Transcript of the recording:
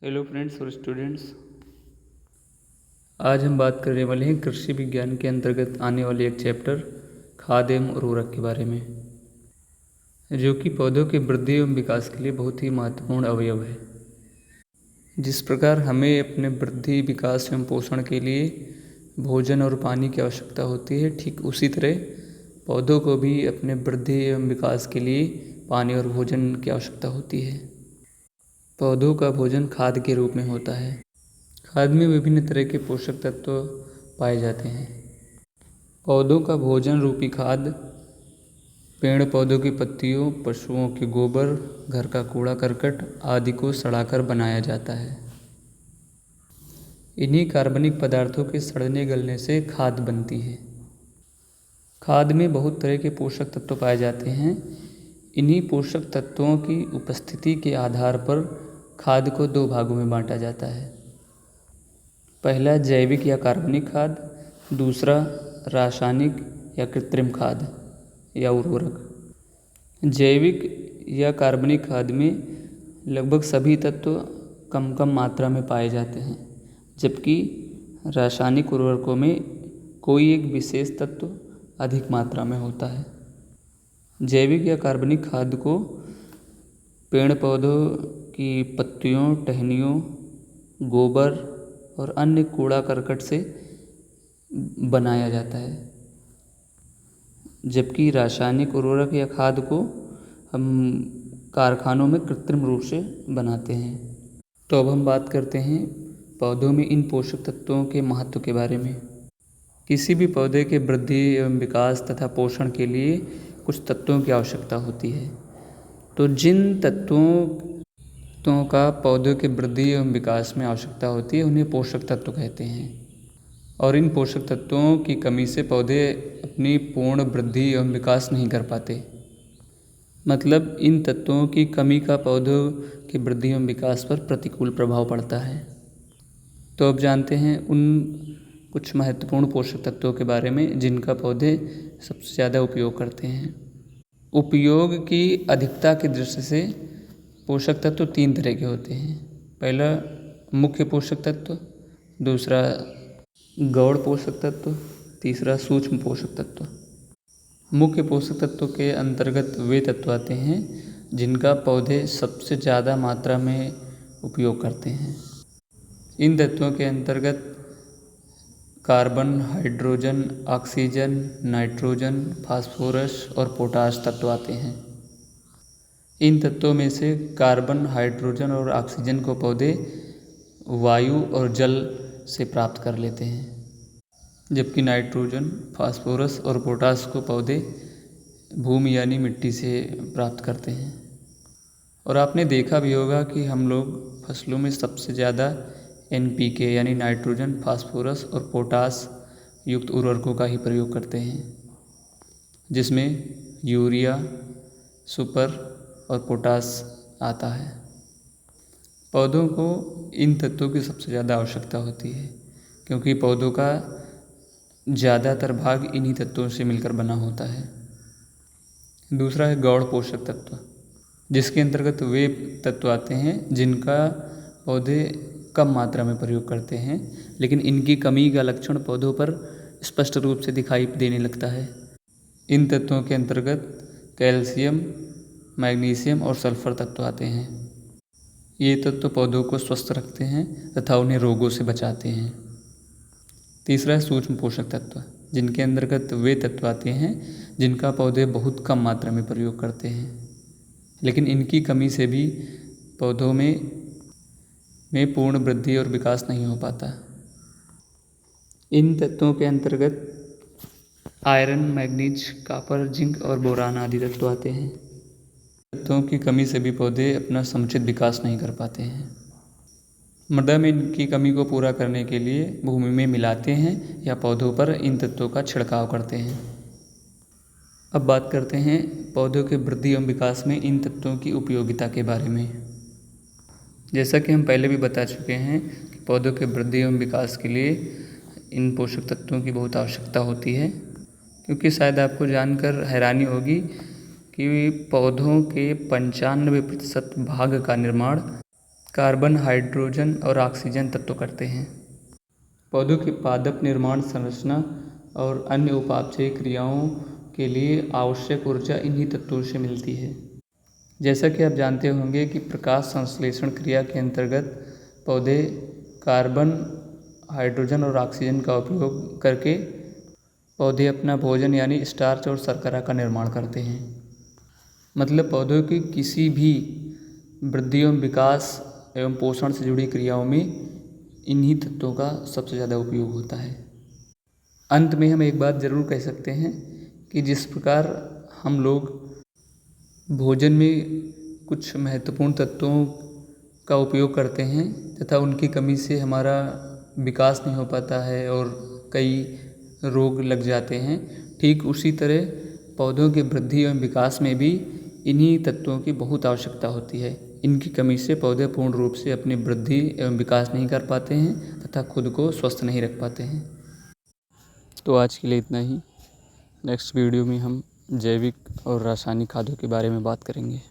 Hello friends और students, आज हम बात करने वाले हैं कृषि विज्ञान के अंतर्गत आने वाले एक चैप्टर खाद एवं उर्वरक के बारे में, जो कि पौधों की वृद्धि एवं विकास के लिए बहुत ही महत्वपूर्ण अवयव है। जिस प्रकार हमें अपने वृद्धि, विकास एवं पोषण के लिए भोजन और पानी की आवश्यकता होती है, ठीक उसी तरह पौधों को भी अपने वृद्धि एवं विकास के लिए पानी और भोजन की आवश्यकता होती है। पौधों का भोजन खाद के रूप में होता है। खाद में विभिन्न तरह के पोषक तत्व पाए जाते हैं। पौधों का भोजन रूपी खाद पेड़ पौधों की पत्तियों, पशुओं के गोबर, घर का कूड़ा करकट आदि को सड़ाकर बनाया जाता है। इन्हीं कार्बनिक पदार्थों के सड़ने गलने से खाद बनती है। खाद में बहुत तरह के पोषक तत्व पाए जाते हैं। इन्हीं पोषक तत्वों की उपस्थिति के आधार पर खाद को दो भागों में बांटा जाता है। पहला जैविक या कार्बनिक खाद, दूसरा रासायनिक या कृत्रिम खाद या उर्वरक। जैविक या कार्बनिक खाद में लगभग सभी तत्व कम कम मात्रा में पाए जाते हैं, जबकि रासायनिक उर्वरकों में कोई एक विशेष तत्व अधिक मात्रा में होता है। जैविक या कार्बनिक खाद को पेड़ पौधों की पत्तियों, टहनियों, गोबर और अन्य कूड़ा करकट से बनाया जाता है, जबकि रासायनिक उर्वरक या खाद को हम कारखानों में कृत्रिम रूप से बनाते हैं। तो अब हम बात करते हैं पौधों में इन पोषक तत्वों के महत्व के बारे में। किसी भी पौधे के वृद्धि एवं विकास तथा पोषण के लिए कुछ तत्वों की आवश्यकता होती है। तो जिन तत्वों का पौधों के वृद्धि एवं विकास में आवश्यकता होती है, उन्हें पोषक तत्व कहते हैं। और इन पोषक तत्वों की कमी से पौधे अपनी पूर्ण वृद्धि एवं विकास नहीं कर पाते। मतलब इन तत्वों की कमी का पौधों की वृद्धि एवं विकास पर प्रतिकूल प्रभाव पड़ता है। तो अब जानते हैं उन कुछ महत्वपूर्ण पोषक तत्वों के बारे में जिनका पौधे सबसे ज़्यादा उपयोग करते हैं। उपयोग की अधिकता की दृष्टि से पोषक तत्व तीन तरह के होते हैं। पहला मुख्य पोषक तत्व, दूसरा गौण पोषक तत्व, तीसरा सूक्ष्म पोषक तत्व। मुख्य पोषक तत्व के अंतर्गत वे तत्व आते हैं जिनका पौधे सबसे ज़्यादा मात्रा में उपयोग करते हैं। इन तत्वों के अंतर्गत carbon, hydrogen, oxygen, nitrogen, phosphorus और पोटाश तत्व आते हैं। इन तत्वों में से कार्बन, हाइड्रोजन और ऑक्सीजन को पौधे वायु और जल से प्राप्त कर लेते हैं, जबकि नाइट्रोजन, फास्फोरस और पोटाश को पौधे भूमि यानी मिट्टी से प्राप्त करते हैं। और आपने देखा भी होगा कि हम लोग फसलों में सबसे ज़्यादा NPK यानी नाइट्रोजन, फास्फोरस और पोटाश युक्त उर्वरकों का ही प्रयोग करते हैं, जिसमें यूरिया, सुपर और पोटाश आता है। पौधों को इन तत्वों की सबसे ज़्यादा आवश्यकता होती है, क्योंकि पौधों का ज़्यादातर भाग इन्हीं तत्वों से मिलकर बना होता है। दूसरा है गौण पोषक तत्व, जिसके अंतर्गत वे तत्व आते हैं जिनका पौधे कम मात्रा में प्रयोग करते हैं, लेकिन इनकी कमी का लक्षण पौधों पर स्पष्ट रूप से दिखाई देने लगता है। इन तत्वों के अंतर्गत कैल्शियम, मैग्नीशियम और सल्फर तत्व आते हैं। ये तत्व पौधों को स्वस्थ रखते हैं तथा उन्हें रोगों से बचाते हैं। तीसरा है सूक्ष्म पोषक तत्व, जिनके अंतर्गत वे तत्व आते हैं जिनका पौधे बहुत कम मात्रा में प्रयोग करते हैं, लेकिन इनकी कमी से भी पौधों में पूर्ण वृद्धि और विकास नहीं हो पाता। इन तत्वों के अंतर्गत आयरन, मैग्नीज, कॉपर, जिंक और बोरान आदि तत्व आते हैं। तत्वों की कमी से भी पौधे अपना समुचित विकास नहीं कर पाते हैं। मृदा में इनकी कमी को पूरा करने के लिए भूमि में मिलाते हैं या पौधों पर इन तत्वों का छिड़काव करते हैं। अब बात करते हैं पौधों के वृद्धि एवं विकास में इन तत्वों की उपयोगिता के बारे में। जैसा कि हम पहले भी बता चुके हैं कि पौधों के वृद्धि एवं विकास के लिए इन पोषक तत्वों की बहुत आवश्यकता होती है, क्योंकि शायद आपको जानकर हैरानी होगी कि पौधों के 95% भाग का निर्माण कार्बन, हाइड्रोजन और ऑक्सीजन तत्व करते हैं। पौधों की पादप निर्माण, संरचना और अन्य उपापचयी क्रियाओं के लिए आवश्यक ऊर्जा इन्हीं तत्वों से मिलती है। जैसा कि आप जानते होंगे कि प्रकाश संश्लेषण क्रिया के अंतर्गत पौधे कार्बन, हाइड्रोजन और ऑक्सीजन का उपयोग करके पौधे अपना भोजन यानी स्टार्च और शर्करा का निर्माण करते हैं। मतलब पौधों की किसी भी वृद्धि एवं विकास एवं पोषण से जुड़ी क्रियाओं में इन्हीं तत्वों का सबसे ज़्यादा उपयोग होता है। अंत में हम एक बात ज़रूर कह सकते हैं कि जिस प्रकार हम लोग भोजन में कुछ महत्वपूर्ण तत्वों का उपयोग करते हैं तथा उनकी कमी से हमारा विकास नहीं हो पाता है और कई रोग लग जाते हैं, ठीक उसी तरह पौधों की वृद्धि एवं विकास में भी इन्हीं तत्वों की बहुत आवश्यकता होती है। इनकी कमी से पौधे पूर्ण रूप से अपनी वृद्धि एवं विकास नहीं कर पाते हैं तथा खुद को स्वस्थ नहीं रख पाते हैं। तो आज के लिए इतना ही। नेक्स्ट वीडियो में हम जैविक और रासायनिक खादों के बारे में बात करेंगे।